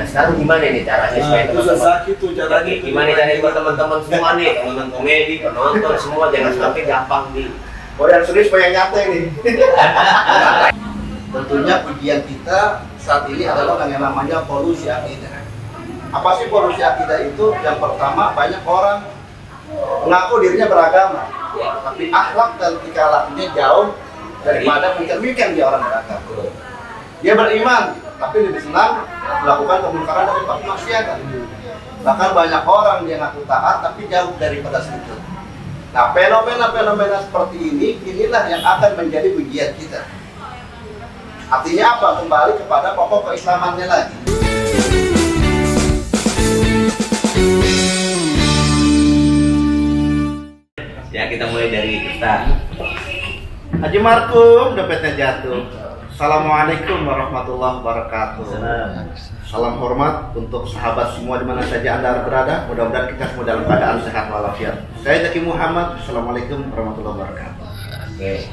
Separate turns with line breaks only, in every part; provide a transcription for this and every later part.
Nah sekarang gimana nih caranya supaya teman-teman gimana caranya buat teman-teman semua nih, teman-teman komedi, penonton semua jangan sampai gampang di
yang serius yang nyata ini. Tentunya ujian kita saat ini adalah yang namanya polusi akidah. Apa sih polusi akidah itu? Yang pertama, banyak orang mengaku dirinya beragama, tapi akhlak dan tingkah lakunya jauh daripada mencerminkan dia orang beragama. Dia beriman, tapi lebih senang melakukan kemungkaran dan kemaksiatan. Bahkan banyak orang yang ngaku taat, tapi jauh daripada situ. Nah, fenomena-fenomena seperti inilah yang akan menjadi ujian kita. Artinya apa? Kembali kepada pokok keislamannya lagi.
Ya, kita mulai dari Ustaz.
Haji Markum, dompetnya jatuh. Assalamualaikum warahmatullahi wabarakatuh. Salam hormat untuk sahabat semua di mana saja Anda berada. Mudah-mudahan kita semua dalam keadaan sehat walafiat. Saya Zaki Muhammad. Assalamualaikum warahmatullahi wabarakatuh.
Oke.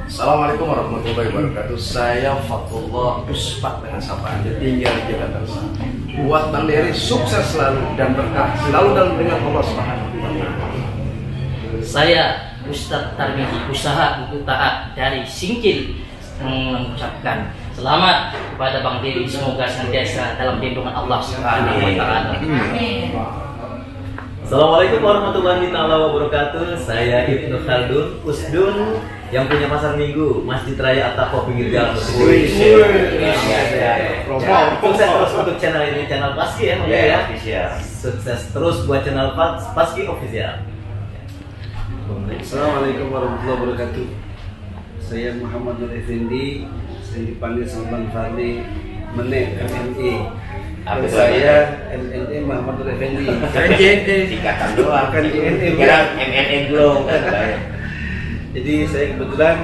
Assalamualaikum warahmatullahi wabarakatuh. Saya Fatullah Uspat dengan sapaan tinggal di Jakarta. Buat Bang Dery sukses selalu dan berkah selalu dalam dengan Allah Subhanahu wa taala.
Saya Ustadz Tarmiji usaha buku taat dari Singkil mengucapkan selamat kepada Bang Dery, semoga senantiasa dalam lindungan Allah Subhanahu wa taala.
Assalamualaikum warahmatullahi wabarakatuh. Saya Ibnu Khaldun Usdun yang punya pasar minggu Masjid Raya At-Taqwa pinggir jalan. Sukses terus untuk channel ini, channel Paski ya. Sukses terus buat channel Paski Official.
Assalamualaikum warahmatullahi wabarakatuh. Saya Muhammad Nur Effendi, saya dipanggil sama Bang Fadli Menek MNE. Saya MNE Muhammad Nur Effendi.
Singkatan doang.
Bukan MNE.
Kira MNE belum.
Jadi saya kebetulan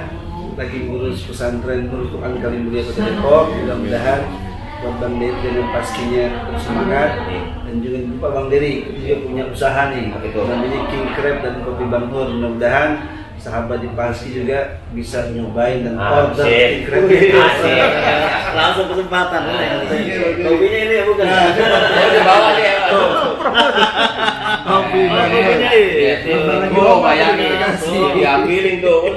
lagi ngurus pesantren Nurul Quran Kalim Mulia Kota Depok. Mudah-mudahan buat Bang Dery dengan paskinya terus semangat. Dan juga lupa Bang Dery dia punya usaha nih, namanya King Crab dan Kopi Bang Nur. Mudah-mudahan sahabat di Paski juga bisa nyobain dan order King Crab.
Langsung kesempatan. Kopinya ini ya bukan?
Di bawah dia.
Kopi Bang Nur.
Oh, bayangin diambilin tuh.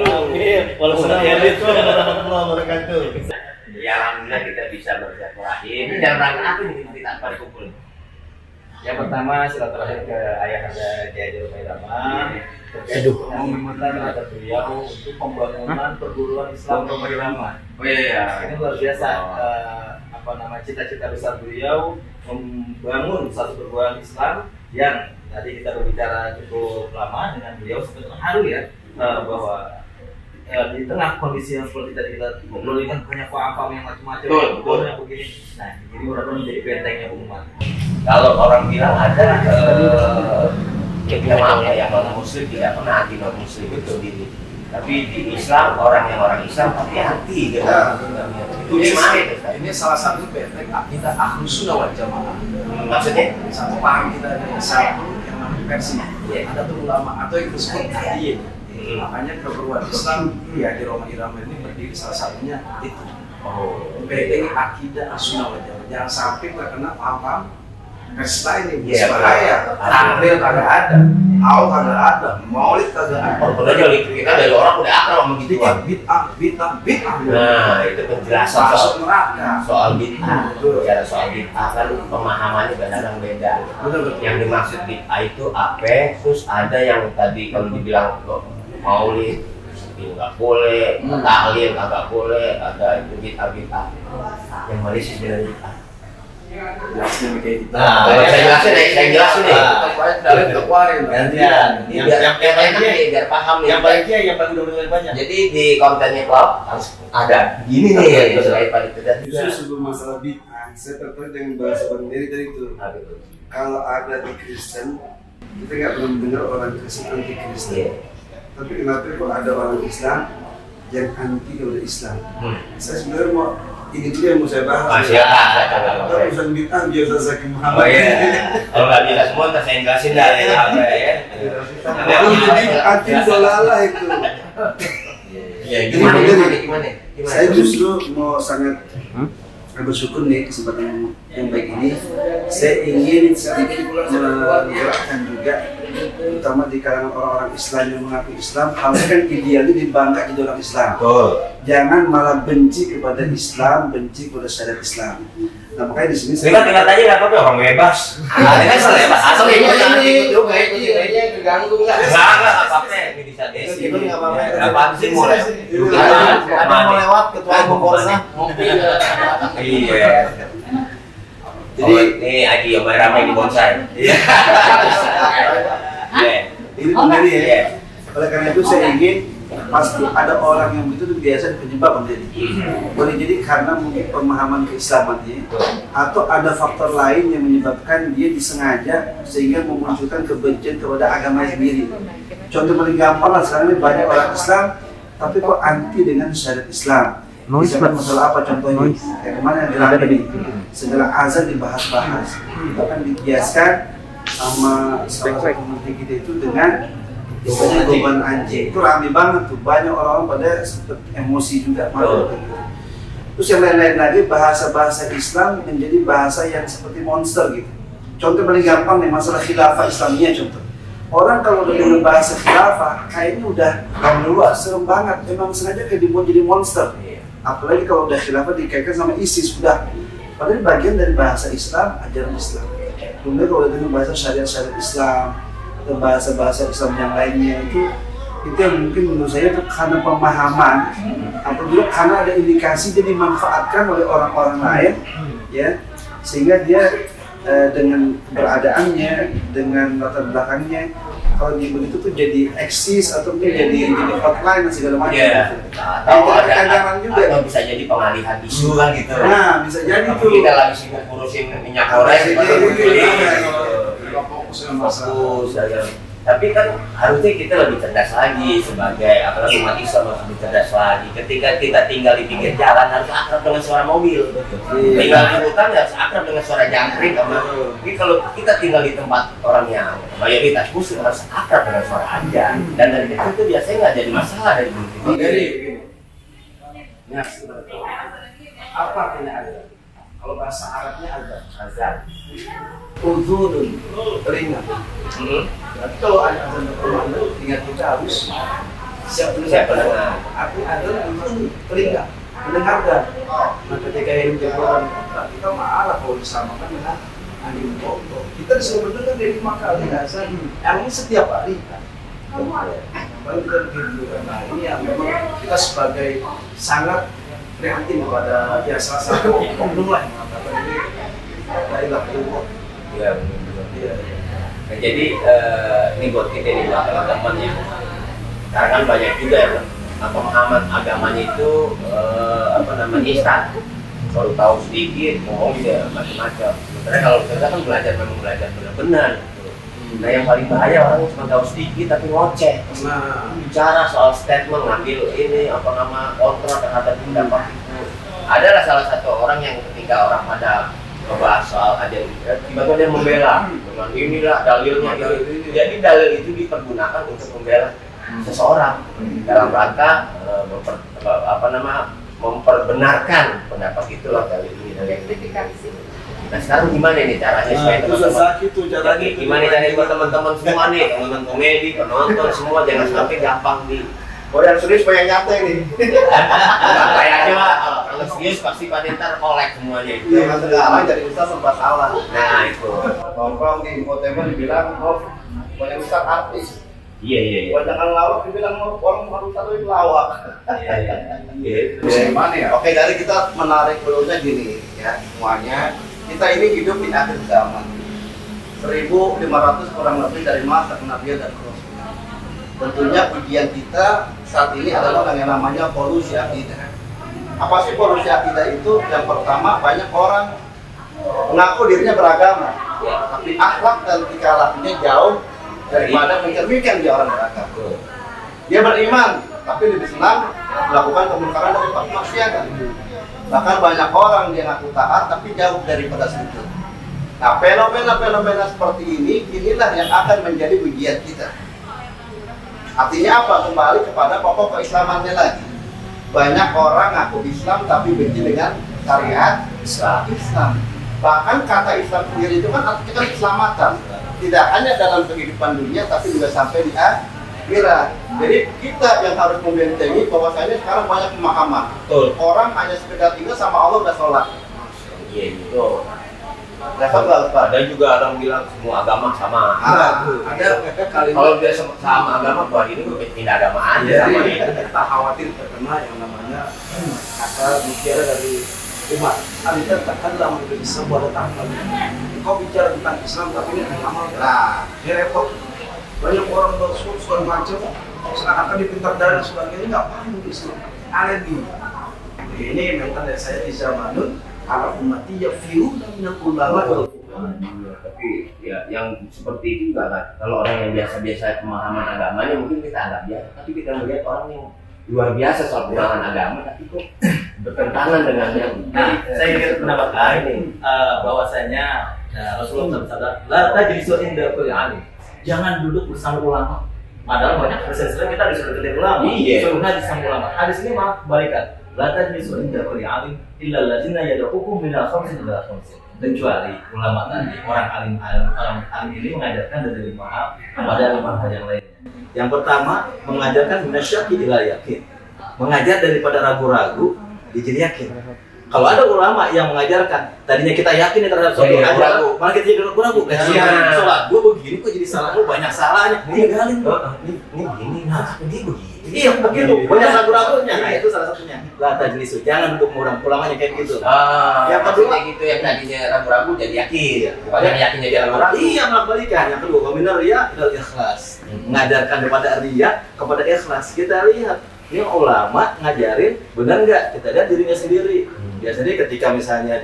Walau sudah edit.
Warahmatullahi wabarakatuh.
Ya alhamdulillah kita bisa bersilaturahim. Dan rangka apa nih kita tanpa dikumpul?
Yang pertama silaturahim ke ayahanda Kiai Haji Rumai Rama terkait pengumuman terhadap beliau untuk pembangunan perguruan Islam Rumai Rama.
Oh iya.
Ini luar biasa. Cita-cita besar beliau membangun satu perguruan Islam yang tadi kita berbicara cukup lama dengan beliau, sebetulnya haru ya bahwa di tengah kondisi yang seperti tadi kita ngobrolin kan banyak paham yang macam-macam, yang begini. Nah, ini mudah-mudahan menjadi bentengnya umat.
Kalau orang bilang ada yang non muslim tidak pernah anti non muslim itu sendiri. Tapi di Islam orang Islam tapi anti dengan itu gimana itu?
Ini salah satu benteng akidah Ahlus Sunnah wal Jamaah.
Maksudnya
Satu paham kita ada satu yang namanya versi. Ada tuh ulama atau yang disebut hadiyah. Makanya perguruan Islam ya di Roma Irama ini berdiri salah satunya itu. Benteng akidah Sunnah wal Jamaah. Jangan sampai terkena paham-paham Pesta ini bahaya, tahlil kagak ada, haul kagak ada, maulid kagak ada.
Kalau kita dari orang udah akrab sama gitu.
Bid'ah.
Nah, itu penjelasan
masuk neraka.
Soal bid'ah. Bicara soal bid'ah kan pemahamannya kadang-kadang beda. Yang dimaksud bid'ah itu apa? Terus ada yang tadi kalau dibilang maulid nggak boleh, tahlil nggak boleh, ada itu bid'ah. Yang Malaysia sebenarnya bid'ah.
Jelasin kayak gitu.
Nah, saya jelasin nih.
Dari kemarin
gantian. Biar paham nih.
Yang paling kiai yang paling udah banyak.
Jadi di kontennya klub harus ada gini nih ya selain itu dan
justru sebelum masalah bid'ah, saya tertarik dengan bahasa Bang Dery tadi itu. Kalau ada di Kristen, kita nggak belum dengar orang Kristen anti Kristen. Tapi kenapa kok ada orang Islam yang anti kepada Islam? Saya sebenarnya mau ini dulu yang mau saya bahas.
Siapa?
Urusan bid'ah biar saya Zaki Muhammad.
Oh iya. Kalau nggak bisa semua, ntar saya jelasin dah ya apa ya.
Jadi anti dolalah itu.
Ya gimana?
Saya justru mau sangat Kami bersyukur nih kesempatan yang baik ini. Saya ingin sedikit menggerakkan juga, terutama di kalangan orang-orang Islam yang mengaku Islam, harusnya kan idealnya dibangga jadi orang Islam. Jangan malah benci kepada Islam, benci kepada syariat Islam. Nah makanya di sini
Kita tinggal tanya nggak apa-apa, orang bebas. Ini kan bebas. Asal ini jangan ikut juga, ikut terganggu nggak? Nggak apa-apa. Ini bisa desi.
Itu nggak apa-apa.
Apaan sih mulai?
Ada mau lewat ketua Polresnya.
Iya. Jadi ini Aji yang ramai di bonsai. Iya.
ini pendiri ya. Oleh karena itu saya ingin pasti ada orang yang begitu biasa penyebab pendiri. Boleh jadi karena mungkin pemahaman keislamannya, atau ada faktor lain yang menyebabkan dia disengaja sehingga memunculkan kebencian kepada agama sendiri. Contoh paling gampang lah, sekarang ini banyak orang Islam tapi kok anti dengan syariat Islam. Misalkan masalah apa contohnya? Kayak kemana yang dilakukan tadi? Segala azan dibahas-bahas. Itu kan dikiaskan sama salah satu menteri kita itu dengan misalnya goban anjing. Itu rame banget tuh, banyak orang-orang pada emosi juga. Terus yang lain-lain lagi, bahasa-bahasa Islam menjadi bahasa yang seperti monster gitu. Contoh paling gampang nih, masalah khilafah Islamiyah contoh. Orang kalau udah dengar bahasa khilafah, kayaknya udah luas, serem banget. Memang sengaja kayak dibuat jadi monster. Apalagi kalau udah khilafah dikaitkan sama ISIS, sudah. Padahal bagian dari bahasa Islam, ajaran Islam. Kemudian kalau udah dengar bahasa syariat-syariat Islam, atau bahasa-bahasa Islam yang lainnya itu yang mungkin menurut saya itu karena pemahaman atau juga karena ada indikasi dia dimanfaatkan oleh orang-orang lain, ya, sehingga dia dengan keberadaannya, dengan latar belakangnya, kalau dia begitu tuh jadi eksis atau mungkin jadi hotline dan segala macam.
Atau ada juga. Atau bisa jadi pengalihan isu kan gitu.
Nah, bisa jadi tuh.
Kita lagi sibuk ngurusin minyak goreng, fokus. Tapi kan harusnya kita lebih cerdas lagi sebagai apalagi umat Islam harus lebih cerdas lagi. Ketika kita tinggal di pinggir jalan harus akrab dengan suara mobil. Tinggal di hutan harus akrab dengan suara jangkrik. Jadi kalau kita tinggal di tempat orang yang mayoritas muslim harus akrab dengan suara ajan. Dan dari itu biasanya nggak jadi masalah dari dulu.
Jadi begini. Ya, apa artinya azan? Kalau bahasa Arabnya azan. Uzunun, telinga. Berarti kalau ada azan berkumandang, telinga kita harus siap mendengar. Artinya azan uzun, telinga, mendengarkan. Nah ketika yang jawaban kita marah kalau disamakan dengan angin pokok. Kita disuruh mendengar dari 5 kali azan. Yang ini setiap hari kan. Baru kita begitu. Nah ini yang memang kita sebagai sangat prihatin kepada ya salah satu oknum lah yang mengatakan ini ilah Allah.
Iya benar. Nah, jadi ini buat kita nih buat teman-teman ya. Karena kan banyak juga ya pemahaman agamanya itu instan. Baru tahu sedikit, ngomong juga macam-macam. Sementara kalau kita kan belajar memang belajar benar-benar. Nah yang paling bahaya orang cuma tahu sedikit tapi ngoceh. Bicara soal statement ngambil ini kontra terhadap pendapat itu. Adalah salah satu orang yang ketika orang pada membahas soal ajaran tiba-tiba dia membela dengan inilah dalilnya gitu. Jadi dalil itu dipergunakan untuk membela seseorang dalam rangka memperbenarkan pendapat itu loh dalil ini dalil itu. Nah sekarang gimana nih caranya supaya teman-teman gimana caranya buat teman-teman semua nih, teman-teman komedi, penonton semua jangan sampai gampang di
yang serius yang nyantai nih.
kayak aja lah, kalau serius pasti pada ntar kolek semuanya itu.
Iya, sekarang jadi ustaz serba salah.
Nah itu.
Nongkrong di infotainment dibilang banyak ustaz artis.
Iya.
Jangan lawak dibilang orang ustaz itu lawak.
Iya.
Gimana ya? Oke, dari kita menarik dulunya gini ya semuanya. Kita ini hidup di akhir zaman. 1500 kurang lebih dari masa kenabian dan Rasul. Tentunya ujian kita saat ini adalah yang namanya polusi akidah. Apa sih polusi akidah itu? Yang pertama, banyak orang mengaku dirinya beragama, tapi akhlak dan tingkah lakunya jauh daripada mencerminkan dia orang beragama. Dia beriman, tapi lebih senang melakukan kemungkaran dari maksiatan. Bahkan banyak orang yang ngaku taat, tapi jauh daripada situ. Nah, fenomena seperti inilah yang akan menjadi ujian kita. Artinya apa? Kembali kepada pokok keislamannya lagi. Banyak orang ngaku Islam tapi benci dengan syariat, Islam. Bahkan kata Islam sendiri itu kan artinya kan keselamatan. Tidak hanya dalam kehidupan dunia, tapi juga sampai di akhirat. Jadi kita yang harus membentengi bahwasanya sekarang banyak pemahaman.
Betul.
Orang hanya sekedar tinggal sama Allah udah sholat.
Iya itu.
Ada
juga orang bilang semua agama sama.
ada kalimat
Kalau dia sama agama, buat ini gue pindah agama aja. Sama ini.
Kita khawatir terkena yang namanya kata bicara dari umat. Anda katakanlah untuk Islam ada tanggal. Kau bicara tentang Islam tapi ini amal.
nah,
Ini repot. Banyak orang bersuara segala macam. Seakan-akan dipintar dari sebagainya nggak paham Islam. Alergi. Ini mental dari saya di zamanun. Ala ummati yafiruna minal ulama wal fuqaha.
Tapi ya yang seperti itu juga kan. Kalau orang yang biasa-biasa pemahaman agamanya mungkin kita anggap biasa, tapi kita melihat orang yang luar biasa soal pemahaman agama, tapi kok bertentangan dengan yang.
Nah, saya ingin pendapat ini bahwasanya Rasulullah bersabda, "La tajlisu inda kulli alim." Jangan duduk bersama ulama. Padahal banyak hadis kita disuruh dengan ulama.
Iya.
Suruh hadis sama ulama. Hadis ini malah kebalikan. La tajlisu inda kulli alim illa allazina yad'ukum min al-khamsin ila al-khamsin. Kecuali ulama tadi, orang alim ini mengajarkan dari 5 hal kepada 5 hal yang lainnya. Yang pertama, mengajarkan minasyaki ila yakin. Mengajar daripada ragu-ragu dijadi yakin. Kalau ada ulama yang mengajarkan, tadinya kita yakin terhadap suatu ragu, malah kita jadi ragu-ragu.
Iya.
Sholat gua begini kok jadi salah, lu banyak salahnya. Tinggalin. Ini begini, nah ini begini. Iya begitu, banyak ragu-ragunya. Nah itu salah satunya. La tajlisu, jangan duduk murang, ulamanya kayak gitu.
Yang kedua gitu yang tadinya ragu-ragu jadi yakin, bukan yang yakin jadi ragu-ragu.
Iya, melak-balikan. Yang kedua, minar riya ila ikhlas. Mengajarkan kepada riya, kepada ikhlas. Kita lihat, ini ulama ngajarin benar nggak? Kita lihat dirinya sendiri. Biasanya ketika misalnya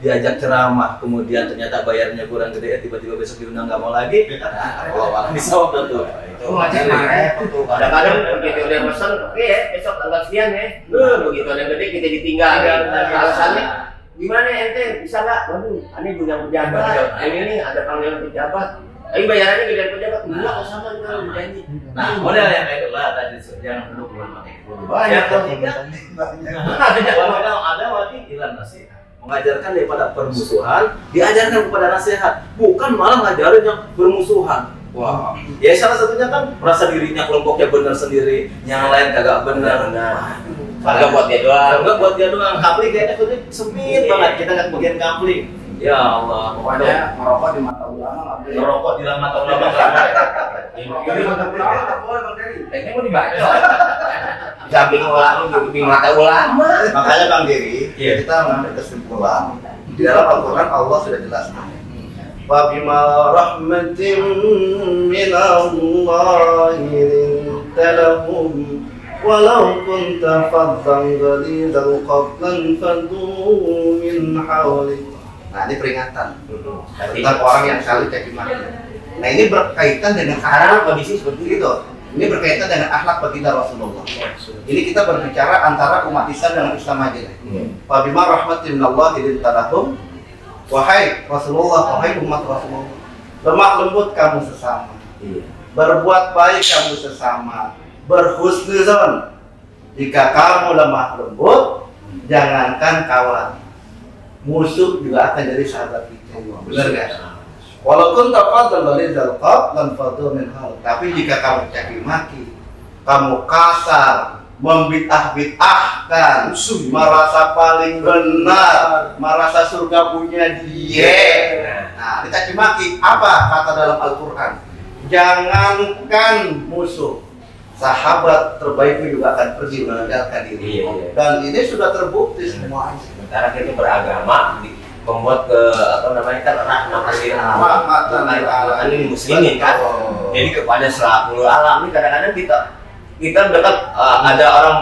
diajak ceramah, kemudian ternyata bayarnya kurang gede, tiba-tiba besok diundang nggak mau lagi, nah, Allah disawab tuh.
Itu macam tuh. Kadang-kadang begitu udah pesan, oke ya, besok tanggal sekian ya. Begitu ada gede kita ditinggal. Alasannya gimana ente bisa nggak? Waduh, ini punya pejabat. Ini ada panggilan pejabat. Tapi bayarannya gedean pejabat. Enggak, kok sama kita udah janji.
Nah, model yang kayak itu lah tadi jangan duduk ulama kayak gitu.
Banyak
ada wati ilan nasihat. Mengajarkan daripada permusuhan, diajarkan kepada nasihat, bukan malah ngajarin yang bermusuhan. Wah, ya salah satunya kan merasa dirinya kelompoknya benar sendiri, yang lain kagak benar.
Kagak buat dia doang.
Kagak buat dia doang. Kapling kayaknya tuh sempit banget. Kita nggak bagian kapling. Ya Allah,
Pokoknya merokok di mata ulama nggak boleh.
merokok di dalam mata ulama nggak boleh.
Di mata ulama nggak boleh Bang Dery.
Kayaknya mau dibaca. Samping ulama, di mata ulama.
makanya Bang Dery,
Iya.
kita mengambil kesimpulan di dalam Al-Quran Allah sudah jelaskan. Wa bima rahmatin minallahi lintalahum walau kunta faddan ghalidhal qalbi faddu min hawlik. Nah, ini peringatan tentang orang yang saling caci maki. Nah, ini berkaitan dengan
Sekarang kondisi seperti itu.
ini berkaitan dengan akhlak baginda Rasulullah. Ini kita berbicara antara umat Islam dengan Islam aja. Wa bima rahmatin minallahi lintalahum. Wahai Rasulullah, wahai umat Rasulullah, lemah lembut kamu sesama. Berbuat baik kamu sesama. Berhusnuzon. Jika kamu lemah lembut, jangankan kawan, musuh juga akan jadi sahabat kita. Benar kan? Walaupun tafadzal balizal qab dan fadl min hal. Tapi jika kamu caci maki, kamu kasar, membid'ah-bid'ahkan, merasa paling benar, merasa surga punya dia. Nah, dicaci maki apa kata dalam Al-Qur'an? Jangankan musuh, sahabat terbaikmu juga akan pergi meninggalkan diri. Dan ini sudah terbukti semuanya.
Sementara kita beragama membuat ke kan rahmatan lil alamin muslimin kan. Jadi kepada seluruh alam ini kadang-kadang kita dekat ada orang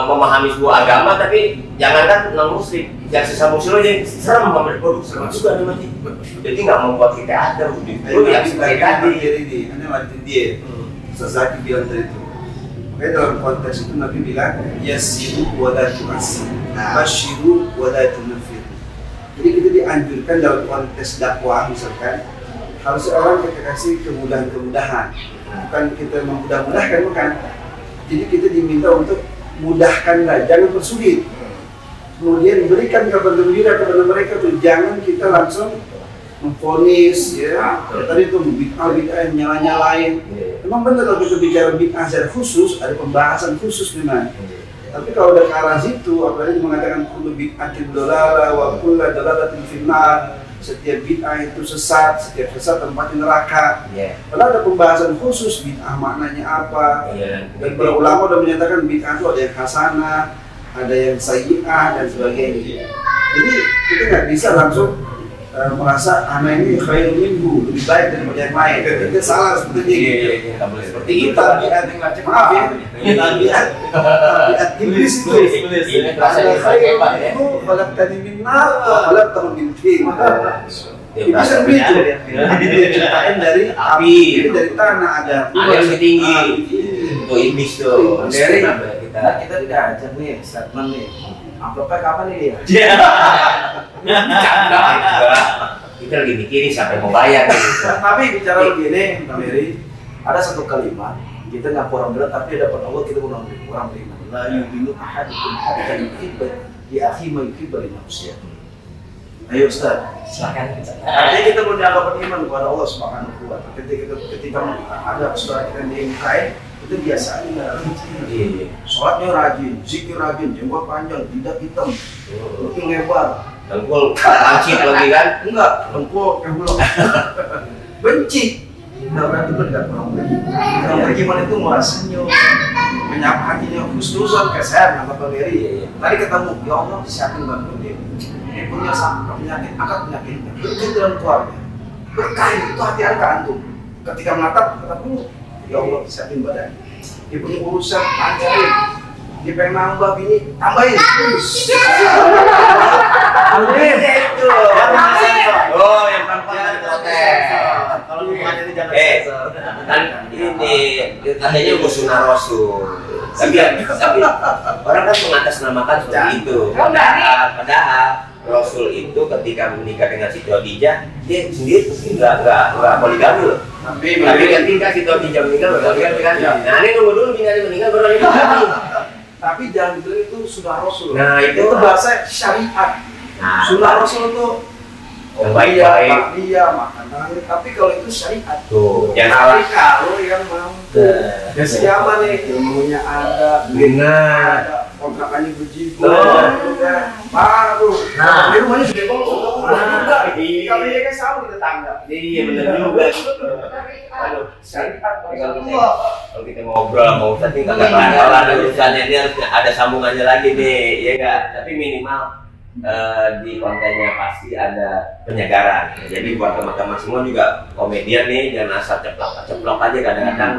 memahami sebuah agama tapi jangankan non muslim, yang sesama muslim aja serem memperburuk serem juga namanya. Jadi nggak membuat kita ada itu yang seperti tadi.
Ini lanjut dia. Sesuatu bilang tadi itu. Makanya dalam konteks itu Nabi bilang yasiru wa la tu'assiru, basyiru wa la tunfiru. Jadi kita dianjurkan dalam konteks dakwah misalkan harus orang kita kasih kemudahan-kemudahan, bukan kita memudah-mudahkan, bukan. Jadi kita diminta untuk mudahkanlah, jangan persulit.
kemudian berikan kabar gembira kepada mereka tuh, jangan kita langsung memvonis ya. Tadi itu bid'ah yang nyala-nyalain. Memang benar kalau kita bicara bid'ah secara khusus, ada pembahasan khusus memang. Tapi kalau udah ke arah situ, apalagi mengatakan kullu bid'atin dolalah wa kullu dolalatin finnar, setiap bid'ah itu sesat, setiap sesat tempatnya neraka. Padahal ada pembahasan khusus bid'ah maknanya apa. Dan para ulama udah menyatakan bid'ah itu ada yang hasanah, ada yang sayyi'ah dan sebagainya. Jadi kita nggak bisa langsung merasa anak ini khairun minhu, lebih baik daripada yang lain. Itu salah seperti itu.
Nggak boleh seperti
Itu
itu.
tabiat maaf ya, tabiat iblis itu.
Ini rasanya hebat ya.
Itu balak tadi min nar, balak tahun min tin. Iblis kan begitu. Dia ciptain dari api, dari tanah ada.
Ada yang lebih tinggi. Itu iblis tuh.
Dari
Kita
kita diajar nih statement nih. Amplopnya kapan nih dia?
kita lagi mikirin siapa yang mau bayar gitu.
Tapi bicara begini, Mbak Mary, ada satu kalimat kita nggak kurang berat, tapi dapat Allah kita kurang beriman. La yu'minu ahadukum hatta yuhibba li akhihi ma yuhibbu li nafsihi. Ayo Ustaz,
Silakan.
artinya kita belum dianggap beriman kepada Allah Subhanahu wa Ta'ala. Ketika ada saudara kita yang dinikahin, itu biasa aja. Sholatnya rajin, zikir rajin, jenggot panjang, tidak hitam, looking lebar.
Dengkul lancip lagi kan?
Enggak, dengkul bulog. Benci. Nah, berarti benar orang beriman. Orang beriman itu murah senyum, menyapa hatinya khusnuzon, kayak saya nama Bang Eri. Tadi ketemu, ya Allah siapin Bang Eri. Ini punya penyakit, angkat penyakitnya. Berkah dalam keluarga. Berkah itu hati angka antum. Ketika menatap, ketemu, ya Allah siapin badan. Dia punya urusan, pancarin. Dia pengen nambah bini, tambahin.
Amin.
Itu.
Oh, yang tanpa
Kalau bukan ini jangan
kan ini katanya musuh Rasul. Tapi orang kan mengatasnamakan seperti itu. Padahal Rasul itu ketika menikah dengan Siti Khadijah, dia sendiri nggak poligami loh. Tapi ketika Siti Khadijah meninggal poligami kan. Nah ini nunggu dulu bininya meninggal baru poligami.
Tapi jangan bilang itu sudah Rasul.
Nah itu
bahasa syariat.
Nah,
Sunnah Rasul itu
yang baik-baik.
Iya, makan terakhir. Tapi kalau itu syariat.
Tuh, yang
Tapi
salah.
kalau yang mampu, ya siapa nih ilmunya ada,
Benar.
ada kontrakannya begitu,
Benar.
baru.
Nah.
Di rumahnya sudah bangun, juga. Kalau dia kan sama di tetangga.
Iya benar juga. Aduh,
Syariat.
kalau kita ngobrol mau Ustaz ini nggak bakalan ada urusannya, ini harus ada sambungannya lagi nih, ya nggak? Tapi minimal di kontennya pasti ada penyegaran. Jadi buat teman-teman semua juga komedian nih, jangan asal ceplok aja. Kadang-kadang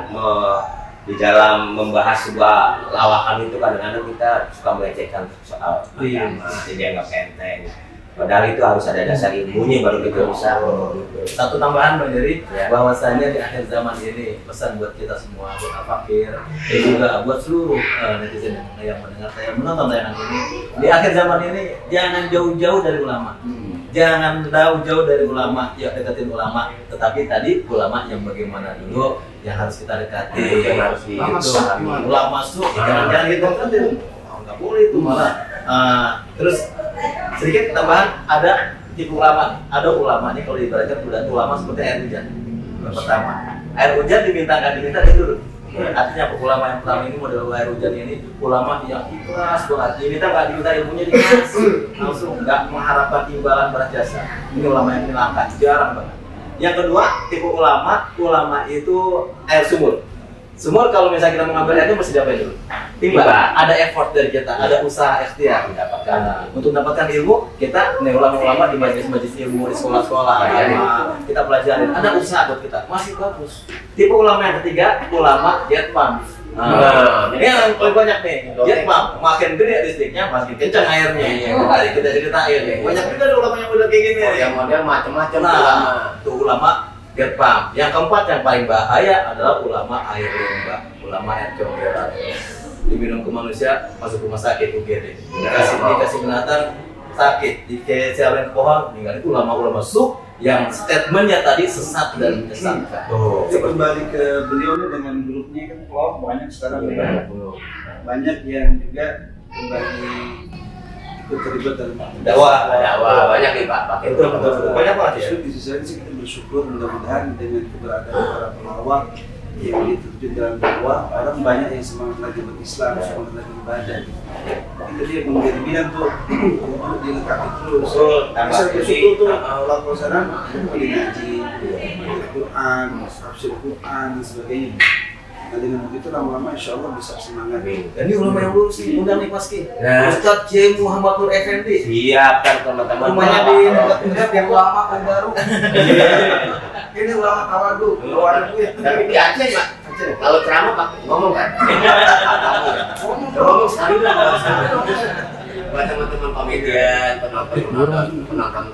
di dalam membahas sebuah lawakan itu kadang-kadang kita suka melecehkan soal agama, jadi anggap enteng. Padahal itu harus ada dasar ilmunya baru kita bisa.
Satu tambahan Bang Jerry,
Ya.
bahwasanya di akhir zaman ini pesan buat kita semua, buat Al-Fakir dan juga buat seluruh netizen yang mendengar saya menonton tayangan ini, di akhir zaman ini jangan jauh-jauh dari ulama. Jangan jauh-jauh dari ulama, ya deketin ulama. Tetapi tadi ulama yang bagaimana dulu yang harus kita dekati,
Yang harus di-
ulama suh, jangan gitu kan, nggak boleh itu malah. Terus sedikit tambahan, ada tipe ulama. Ada ulama nih kalau diibaratkan ulama seperti air hujan. Yang pertama, air hujan diminta nggak diminta dia turun. Artinya ulama yang pertama ini model air hujan ini ulama yang ikhlas banget, diminta nggak diminta ilmunya dikasih langsung, nggak mengharapkan imbalan balas jasa. Ini ulama yang langka, jarang banget. Yang kedua, tipe ulama itu air sumur. Sumur kalau misalnya kita mengambil airnya mesti diapain dulu? Timba. Ada effort dari kita, ada usaha ikhtiar mendapatkan. Untuk mendapatkan ilmu, kita nih ulama-ulama di majelis-majelis ilmu di sekolah-sekolah, kita pelajarin. Ada usaha buat kita, masih bagus. Tipe ulama yang ketiga, ulama jet pump. Ini yang paling banyak nih, jet pump. Makin gede listriknya, makin kencang airnya. Tadi kita ceritain nih. Banyak juga ada ulama yang udah kayak gini.
Yang model macam-macam.
Tuh ulama jet pump. Yang keempat yang paling bahaya adalah ulama air limbah, ulama air comberan. Diminum ke manusia masuk rumah sakit UGD. Dikasih binatang sakit, dikecewain ke pohon, meninggal. Itu ulama-ulama suh yang statementnya tadi sesat dan menyesatkan.
Kita kembali ke beliau nih dengan grupnya kan banyak sekarang banyak yang juga kembali
ikut terlibat dalam
dakwah banyak nih Pak. Pakai
Betul. Banyak banget ya.
di sisi lain sih kita bersyukur mudah-mudahan dengan keberadaan para pelawak yang diterjun dalam dakwah, orang banyak yang semangat lagi berislam, semangat lagi ibadah. Itu dia yang bilang tuh untuk dilengkapi terus. Bisa bersyukur tuh Allah Taala boleh ngaji, Quran, tafsir Quran dan sebagainya. Nah dengan begitu lama-lama insya Allah bisa semangat.
Dan ini ulama yang lulus nih, undang nih Paski.
Nah.
Ustadz J. Muhammad Nur Effendi.
Siapkan teman-teman.
Rumahnya di dekat yang lama kan baru.
Ini ulama tawadu, luar duit.
Tapi di Aceh Pak, kalau ceramah Pak ngomong kan? Ngomong sekali lah. Buat teman-teman komedian, penonton ini dari Aceh.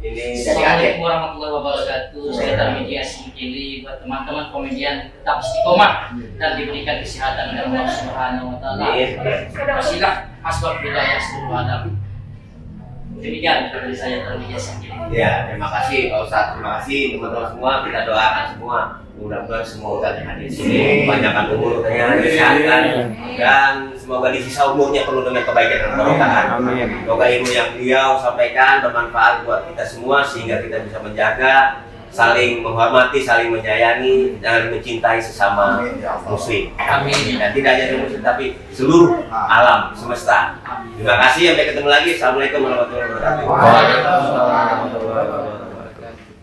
Assalamualaikum warahmatullahi wabarakatuh. Saya Tarmiji Asmukili. Buat teman-teman komedian tetap istiqomah dan diberikan kesehatan oleh Allah Subhanahu Wa Taala. Wasilah asbab hidayah seluruh Adam. Demikian dari saya Tarmiji Asmukili.
Ya, terima kasih Pak Ustadz, terima kasih teman-teman semua. Kita doakan semua. Mudah-mudahan semua Ustadz yang hadir di sini panjangkan umurnya, kesehatan, dan semoga di sisa umurnya penuh dengan kebaikan dan keberkahan. Semoga ilmu yang beliau sampaikan bermanfaat buat kita semua sehingga kita bisa menjaga, saling menghormati, saling menyayangi, dan mencintai sesama muslim.
Amin.
Dan tidak hanya muslim tapi seluruh alam semesta. Terima kasih, sampai ketemu lagi. Assalamualaikum warahmatullahi wabarakatuh.
Waalaikumsalam warahmatullahi wabarakatuh.